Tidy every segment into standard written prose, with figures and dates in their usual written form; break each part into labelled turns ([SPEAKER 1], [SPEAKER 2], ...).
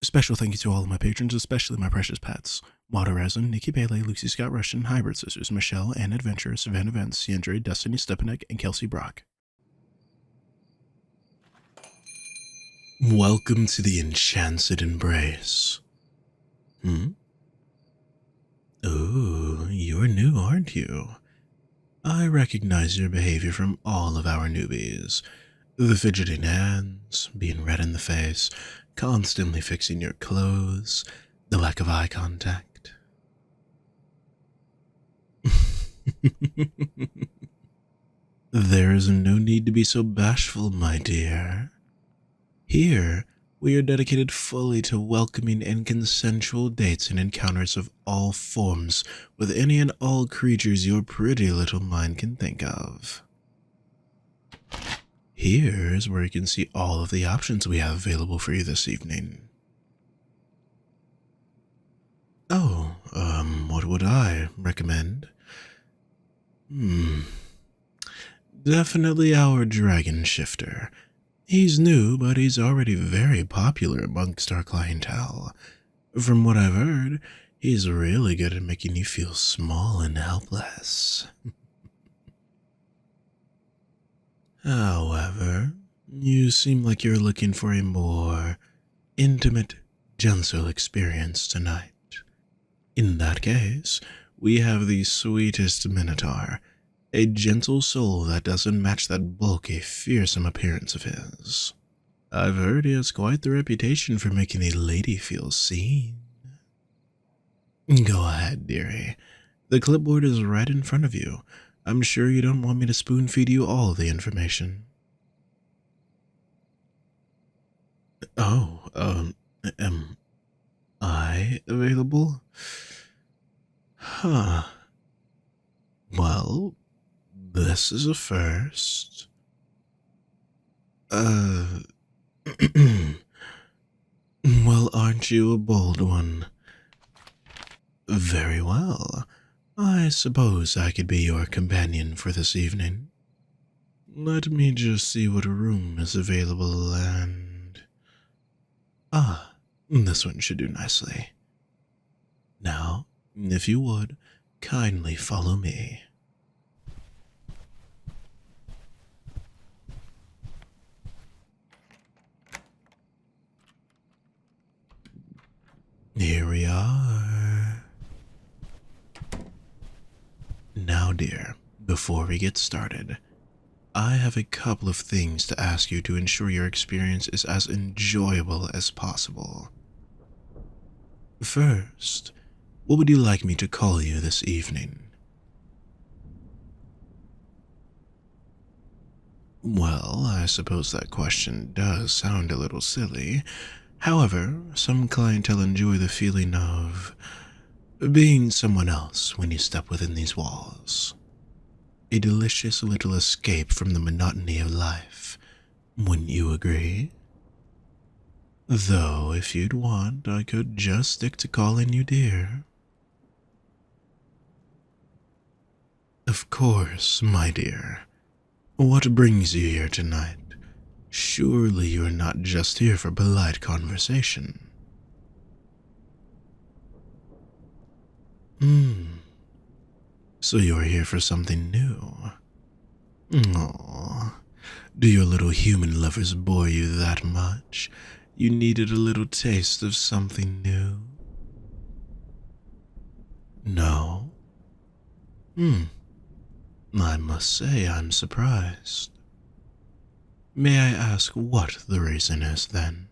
[SPEAKER 1] Special thank you to all of my patrons, especially my precious pets. Wada Resin, Nikki Bailey, Lucy Scott Russian, Hybrid Sisters, Michelle, Ann Adventure, Savannah Vance, Yandere, Destiny Stepanek, and Kelsey Brock. Welcome to the Enchanted Embrace. Oh, you're new, aren't you? I recognize your behavior from all of our newbies. The fidgeting hands, being red in the face, constantly fixing your clothes, the lack of eye contact. There is no need to be so bashful, my dear. Here, we are dedicated fully to welcoming and consensual dates and encounters of all forms with any and all creatures your pretty little mind can think of. Here's where you can see all of the options we have available for you this evening. Oh, what would I recommend? Definitely our Dragon Shifter. He's new, but he's already very popular amongst our clientele. From what I've heard, he's really good at making you feel small and helpless. However, you seem like you're looking for a more intimate, gentle experience tonight. In that case, we have the sweetest Minotaur, a gentle soul that doesn't match that bulky, fearsome appearance of his. I've heard he has quite the reputation for making a lady feel seen. Go ahead, dearie. The clipboard is right in front of you. I'm sure you don't want me to spoon feed you all the information. Oh, am I available? Huh. Well, this is a first. Well, aren't you a bold one? Very well. I suppose I could be your companion for this evening. Let me just see what room is available and... Ah, this one should do nicely. Now, if you would, kindly follow me. Here we are. Now, dear, before we get started, I have a couple of things to ask you to ensure your experience is as enjoyable as possible. First, what would you like me to call you this evening? Well, I suppose that question does sound a little silly. However, some clientele enjoy the feeling of being someone else when you step within these walls. A delicious little escape from the monotony of life, wouldn't you agree? Though, if you'd want, I could just stick to calling you dear. Of course, my dear. What brings you here tonight? Surely you're not just here for polite conversation. So you're here for something new. Aww. Do your little human lovers bore you that much? You needed a little taste of something new? No? I must say I'm surprised. May I ask what the reason is, then?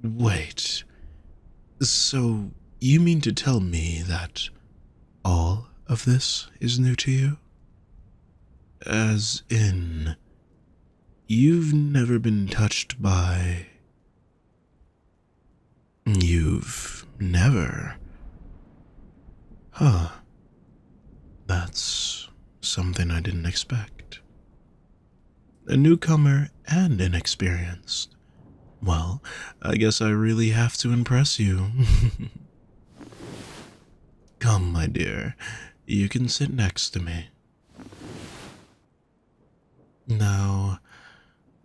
[SPEAKER 1] Wait, so you mean to tell me that all of this is new to you? As in, you've never been touched by... You've never... Huh. That's something I didn't expect. A newcomer and inexperienced. Well, I guess I really have to impress you. Come, my dear, you can sit next to me. Now,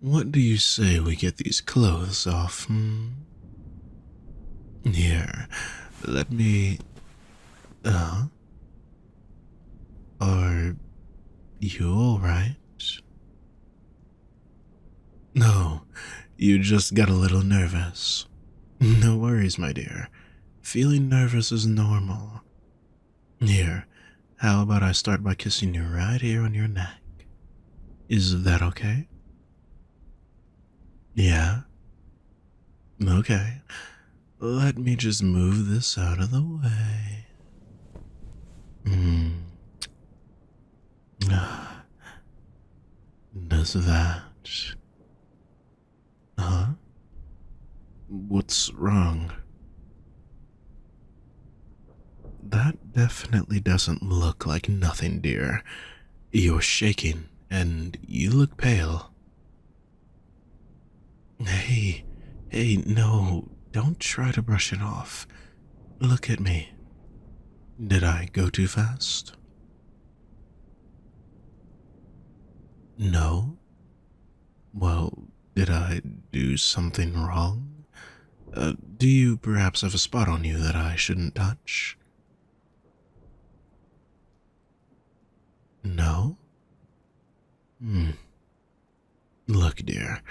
[SPEAKER 1] What do you say we get these clothes off, hmm? Here, let me... Are you alright? No, you just got a little nervous. No worries, my dear. Feeling nervous is normal. Here, how about I start by kissing you right here on your neck? Is that okay? Yeah? Okay. Let me just move this out of the way. Hmm. Does that... Huh? What's wrong? That definitely doesn't look like nothing, dear. You're shaking, and you look pale. Hey, no, don't try to brush it off. Look at me. Did I go too fast? No? Well, did I do something wrong? Do you perhaps have a spot on you that I shouldn't touch? No? Hmm. Look, dear,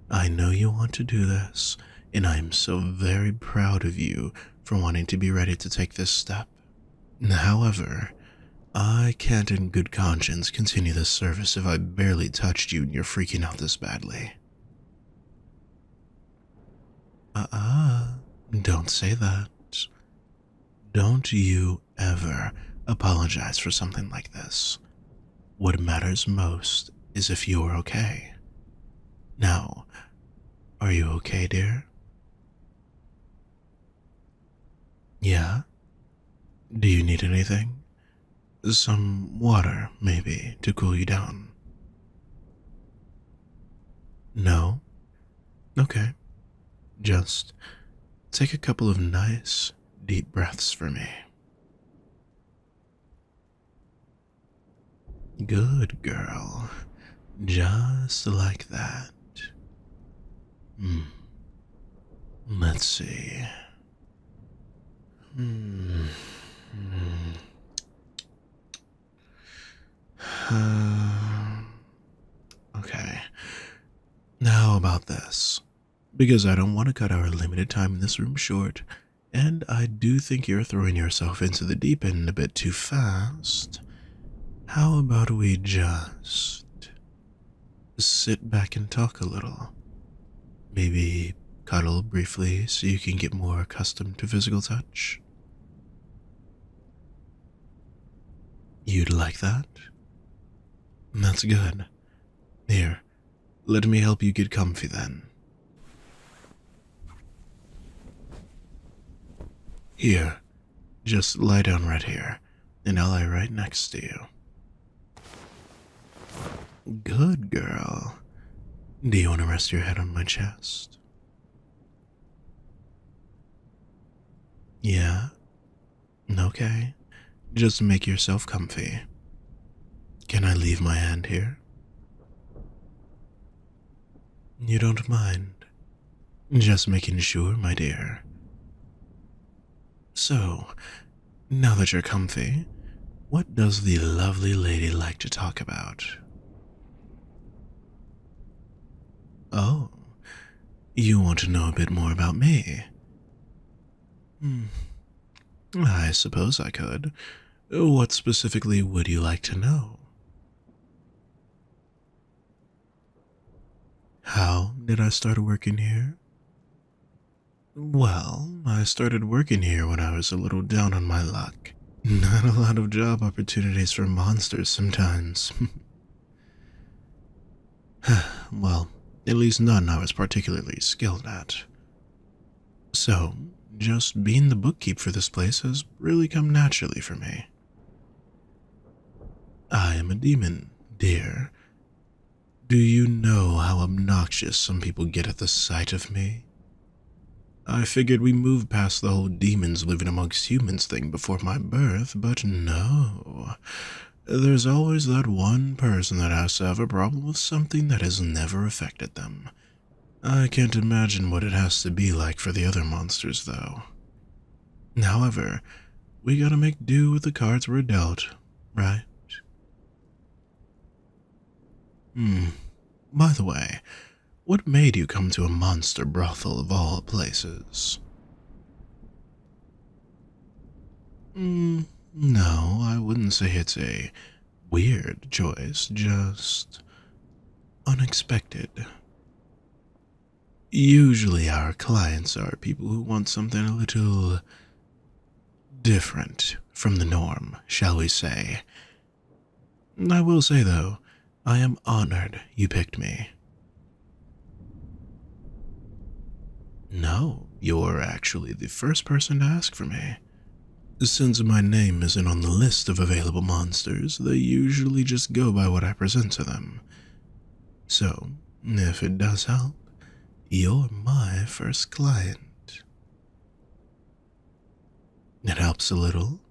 [SPEAKER 1] I know you want to do this, and I'm so very proud of you for wanting to be ready to take this step. However, I can't in good conscience continue this service if I barely touched you and you're freaking out this badly. Don't say that. Don't you ever apologize for something like this. What matters most is if you're okay. Now, are you okay, dear? Yeah? Do you need anything? Some water, maybe, to cool you down? No? Okay. Just take a couple of nice, deep breaths for me. Good girl. Just like that. Hmm. Let's see. Hmm. Okay. Now about this. Because I don't want to cut our limited time in this room short, and I do think you're throwing yourself into the deep end a bit too fast. How about we just sit back and talk a little? Maybe cuddle briefly so you can get more accustomed to physical touch? You'd like that? That's good. Here, let me help you get comfy then. Here, just lie down right here, and I'll lie right next to you. Good girl. Do you want to rest your head on my chest? Yeah? Okay. Just make yourself comfy. Can I leave my hand here? You don't mind? Just making sure, my dear. So, now that you're comfy, what does the lovely lady like to talk about? Oh, you want to know a bit more about me? I suppose I could. What specifically would you like to know? How did I start working here? Well, I started working here when I was a little down on my luck. Not a lot of job opportunities for monsters sometimes. Well, at least none I was particularly skilled at. So, just being the bookkeep for this place has really come naturally for me. I am a demon, dear. Do you know how obnoxious some people get at the sight of me? I figured we moved past the whole demons living amongst humans thing before my birth, but no. There's always that one person that has to have a problem with something that has never affected them. I can't imagine what it has to be like for the other monsters, though. However, we gotta make do with the cards we're dealt, right? By the way, what made you come to a monster brothel of all places? No, I wouldn't say it's a weird choice, just unexpected. Usually our clients are people who want something a little different from the norm, shall we say. I will say, though, I am honored you picked me. No, you're actually the first person to ask for me. Since my name isn't on the list of available monsters, they usually just go by what I present to them. So, if it does help, you're my first client. It helps a little.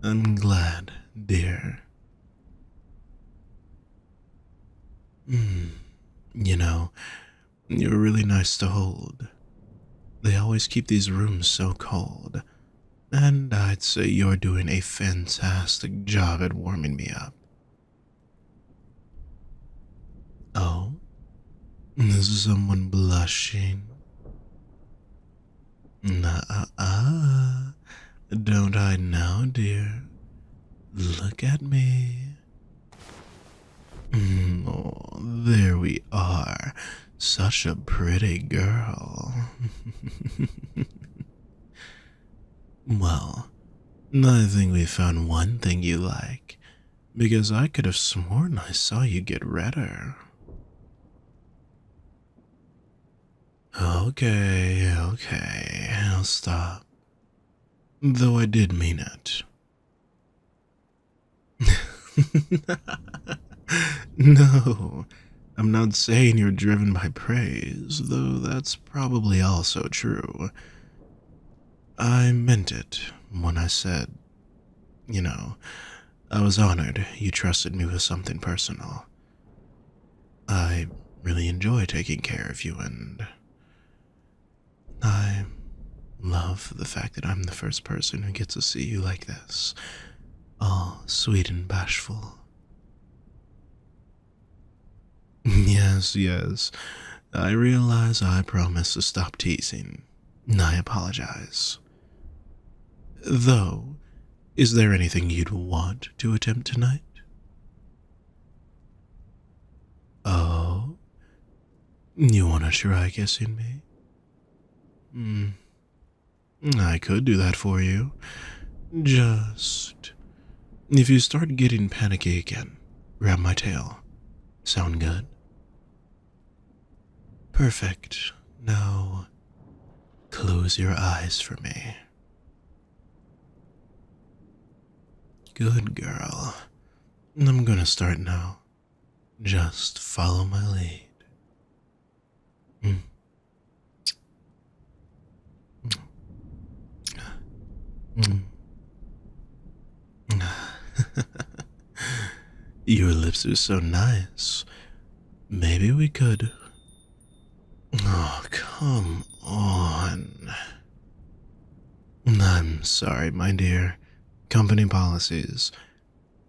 [SPEAKER 1] I'm glad, dear. You know, you're really nice to hold. They always keep these rooms so cold, and I'd say you're doing a fantastic job at warming me up. Oh, is someone blushing? Nah, don't I know, dear? Look at me. Oh, there we are. Such a pretty girl. Well, I think we found one thing you like, because I could have sworn I saw you get redder. Okay, I'll stop. Though I did mean it. No, I'm not saying you're driven by praise, though that's probably also true. I meant it when I said, you know, I was honored you trusted me with something personal. I really enjoy taking care of you, and I love the fact that I'm the first person who gets to see you like this, all sweet and bashful. Yes, I realize I promised to stop teasing. I apologize. Though, is there anything you'd want to attempt tonight? Oh, you want to try kissing me? I could do that for you. Just if you start getting panicky again, grab my tail. Sound good? Perfect. Now, close your eyes for me. Good girl. I'm gonna start now. Just follow my lead. Your lips are so nice. Maybe we could. Oh, come on. I'm sorry, my dear. Company policies.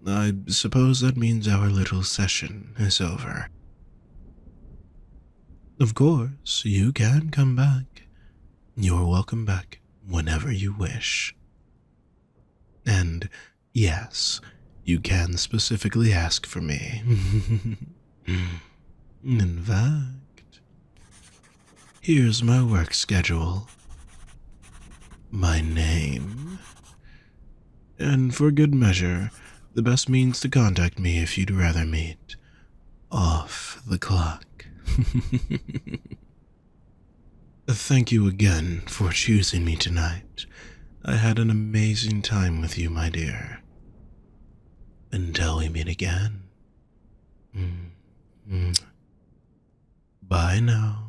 [SPEAKER 1] I suppose that means our little session is over. Of course, you can come back. You're welcome back whenever you wish. And yes, you can specifically ask for me. In fact, here's my work schedule, my name, and for good measure, the best means to contact me if you'd rather meet off the clock. Thank you again for choosing me tonight. I had an amazing time with you, my dear. Until we meet again. Bye now.